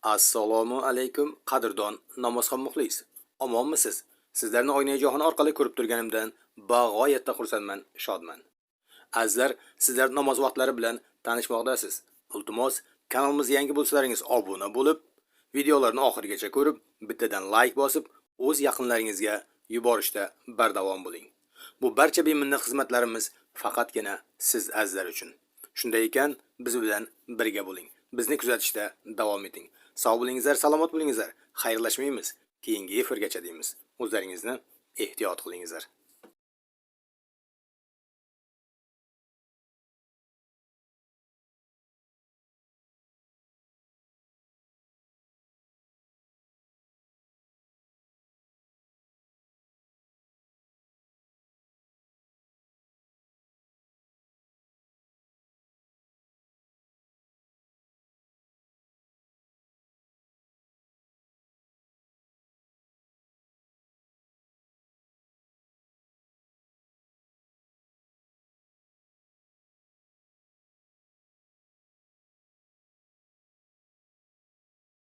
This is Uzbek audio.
Assalomu alaykum qadrdon namozxon muxlis. Omonmisiz? Sizlarni oynajohon orqali ko'rib turganimdan bag'oyatda xursandman, shodman. Azizlar, sizlar namoz vaqtlari bilan tanishmoqdasiz. Iltimos, kanalimizga yangi bo'lsalaringiz obuna bo'lib, videolarni oxirigacha ko'rib, bittadan like bosib, o'z yaqinlaringizga yuborishda bardavom bo'ling. Bu barcha beminnet xizmatlarimiz faqatgina siz azizlar uchun. Shunday ekan, biz bilan birga bo'ling. Bizni kuzatishda davom eting. Sog' bo'lingizlar, salomat bo'lingizlar. Xayrlashmaymiz. Keyingi efirgacha deymiz. O'zlaringizni ehtiyot qilingizlar.